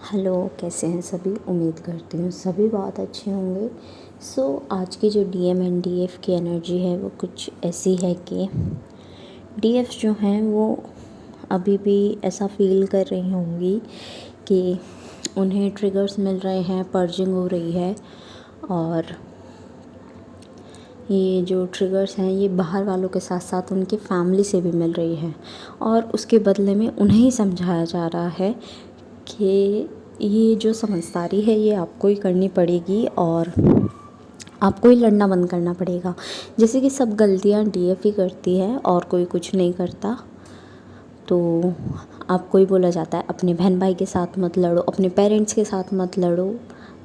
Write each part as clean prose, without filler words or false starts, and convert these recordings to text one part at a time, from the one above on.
Hello, कैसे हैं सभी। उम्मीद करती हूँ सभी बहुत अच्छे होंगे। आज की जो डीएम एंड डीएफ की एनर्जी है वो कुछ ऐसी है कि डीएफ जो हैं वो अभी भी ऐसा फील कर रही होंगी कि उन्हें ट्रिगर्स मिल रहे हैं, पर्जिंग हो रही है। और ये जो ट्रिगर्स हैं ये बाहर वालों के साथ साथ उनकी फैमिली से भी मिल रही है, और उसके बदले में उन्हें ही समझाया जा रहा है कि ये जो समझदारी है ये आपको ही करनी पड़ेगी और आपको ही लड़ना बंद करना पड़ेगा। जैसे कि सब गलतियाँ डीएफ ही करती है और कोई कुछ नहीं करता। तो आपको ही बोला जाता है अपने बहन भाई के साथ मत लड़ो, अपने पेरेंट्स के साथ मत लड़ो।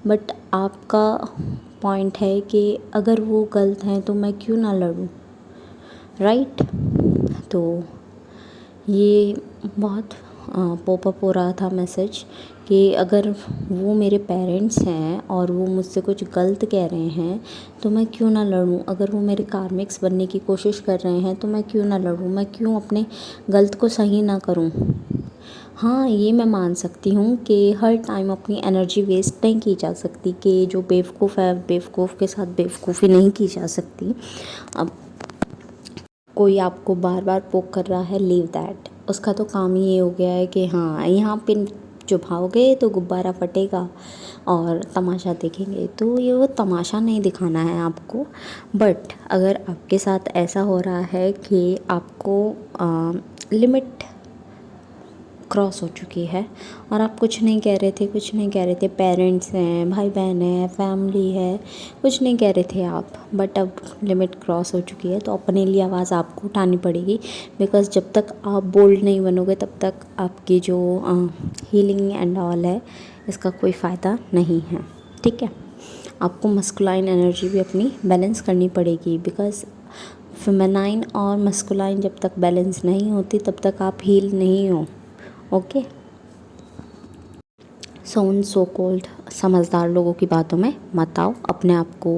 बट आपका पॉइंट है कि अगर वो गलत हैं तो मैं क्यों ना लड़ूं, राइट। तो ये बहुत पॉपअप हो रहा था मैसेज कि अगर वो मेरे पेरेंट्स हैं और वो मुझसे कुछ गलत कह रहे हैं तो मैं क्यों ना लड़ूं। अगर वो मेरे कार्मिक्स बनने की कोशिश कर रहे हैं तो मैं क्यों ना लड़ूं, मैं क्यों अपने गलत को सही ना करूं। हाँ, ये मैं मान सकती हूँ कि हर टाइम अपनी एनर्जी वेस्ट नहीं की जा सकती, कि जो बेवकूफ़ है बेवकूफ़ के साथ बेवकूफ़ी नहीं की जा सकती। अब कोई आपको बार बार पोक कर रहा है, लीव दैट। उसका तो काम ही ये हो गया है कि हाँ, यहाँ पिन चुभाओगे तो गुब्बारा फटेगा और तमाशा देखेंगे। तो ये वो तमाशा नहीं दिखाना है आपको। बट अगर आपके साथ ऐसा हो रहा है कि आपको लिमिट क्रॉस हो चुकी है और आप कुछ नहीं कह रहे थे, कुछ नहीं कह रहे थे, पेरेंट्स हैं, भाई बहन है, फैमिली है, कुछ नहीं कह रहे थे आप, बट अब लिमिट क्रॉस हो चुकी है तो अपने लिए आवाज़ आपको उठानी पड़ेगी। बिकॉज़ जब तक आप बोल्ड नहीं बनोगे तब तक आपकी जो हीलिंग एंड ऑल है इसका कोई फ़ायदा नहीं है, ठीक है। आपको मस्कुलाइन एनर्जी भी अपनी बैलेंस करनी पड़ेगी, बिकॉज़ फेमिनाइन और मस्कुलाइन जब तक बैलेंस नहीं होती तब तक आप हील नहीं हो। ओके, सो कॉल्ड समझदार लोगों की बातों में मत आओ। अपने आप को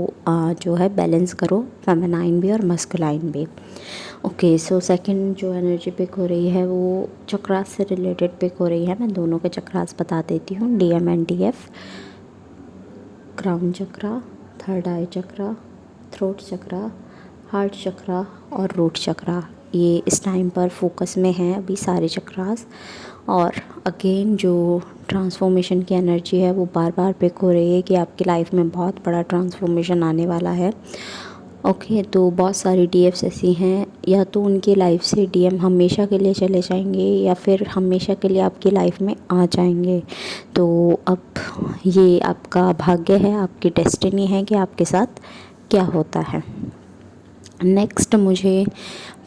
जो है बैलेंस करो, फेमिनाइन भी और मस्कुलाइन भी। ओके, सेकंड जो एनर्जी पिक हो रही है वो चक्रास से रिलेटेड पिक हो रही है। मैं दोनों के चक्रास बता देती हूँ, DM and DF. Crown chakra, third eye chakra, throat chakra, heart chakra और रूट चक्रा, ये इस टाइम पर फोकस में हैं अभी सारे चक्रास। और अगेन जो ट्रांसफॉर्मेशन की एनर्जी है वो बार बार पिक हो रही है कि आपकी लाइफ में बहुत बड़ा ट्रांसफॉर्मेशन आने वाला है। ओके, तो बहुत सारी डीएफ्स ऐसी हैं, या तो उनकी लाइफ से डीएम हमेशा के लिए चले जाएंगे या फिर हमेशा के लिए आपकी लाइफ में आ जाएंगे। तो अब ये आपका भाग्य है, आपकी डेस्टिनी है कि आपके साथ क्या होता है। नेक्स्ट मुझे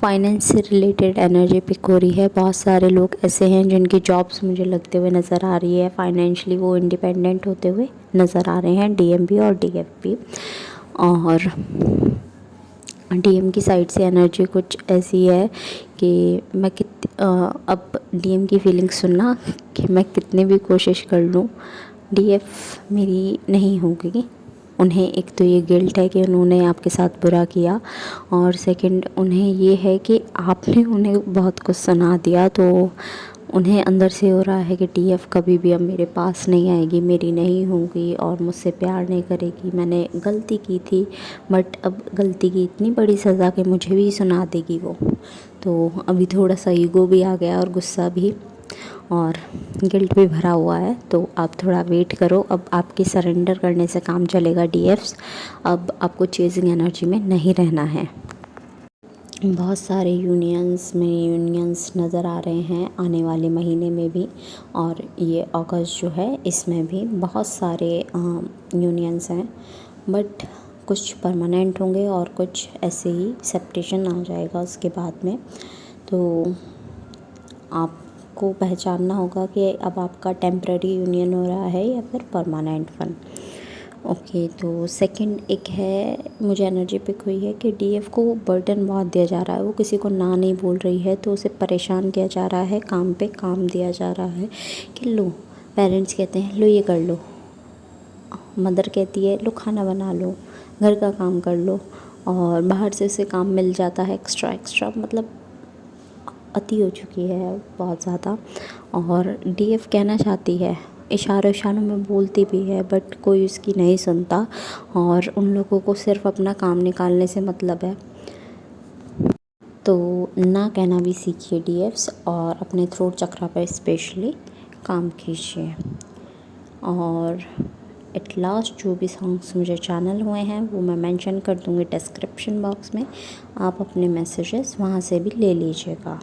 फाइनेंस से रिलेटेड एनर्जी पिक हो रही है। बहुत सारे लोग ऐसे हैं जिनकी जॉब्स मुझे लगते हुए नज़र आ रही है, फाइनेंशियली वो इंडिपेंडेंट होते हुए नज़र आ रहे हैं, डीएम भी और डीएफ भी। और डीएम की साइड से एनर्जी कुछ ऐसी है कि अब डीएम की फीलिंग सुनना कि मैं कितनी भी कोशिश कर लूँ डीएफ मेरी नहीं होगी। उन्हें एक तो ये गिल्ट है कि उन्होंने आपके साथ बुरा किया, और सेकंड उन्हें ये है कि आपने उन्हें बहुत कुछ सुना दिया। तो उन्हें अंदर से हो रहा है कि डीएफ कभी भी अब मेरे पास नहीं आएगी, मेरी नहीं होगी और मुझसे प्यार नहीं करेगी। मैंने गलती की थी बट अब गलती की इतनी बड़ी सज़ा कि मुझे भी सुना देगी वो। तो अभी थोड़ा सा ईगो भी आ गया और गुस्सा भी और गिल्ट भी भरा हुआ है। तो आप थोड़ा वेट करो, अब आपके सरेंडर करने से काम चलेगा डीएफ्स। अब आपको चेजिंग एनर्जी में नहीं रहना है। बहुत सारे यूनियंस नज़र आ रहे हैं आने वाले महीने में भी, और ये अगस्त जो है इसमें भी बहुत सारे यूनियंस हैं। बट कुछ परमानेंट होंगे और कुछ ऐसे ही सेपरेशन आ जाएगा उसके बाद में। तो आपको पहचानना होगा कि अब आपका टेम्पररी यूनियन हो रहा है या फिर परमानेंट वन। ओके, तो सेकंड एक है, मुझे एनर्जी पिक हुई है कि डीएफ को बर्डन बहुत दिया जा रहा है, वो किसी को ना नहीं बोल रही है तो उसे परेशान किया जा रहा है, काम पे काम दिया जा रहा है कि लो, पेरेंट्स कहते हैं लो ये कर लो, मदर कहती है लो खाना बना लो, घर का काम कर लो, और बाहर से उसे काम मिल जाता है एक्स्ट्रा, मतलब अति हो चुकी है बहुत ज़्यादा। और डीएफ कहना चाहती है इशारों इशारों में बोलती भी है बट कोई उसकी नहीं सुनता, और उन लोगों को सिर्फ अपना काम निकालने से मतलब है। तो ना कहना भी सीखिए डीएफ्स, और अपने थ्रोट चक्रा पर स्पेशली काम कीजिए। और एट लास्ट जो भी सॉन्ग्स मुझे चैनल हुए हैं वो मैं मेंशन कर दूँगी डिस्क्रिप्शन बॉक्स में, आप अपने मैसेजेस वहाँ से भी ले लीजिएगा।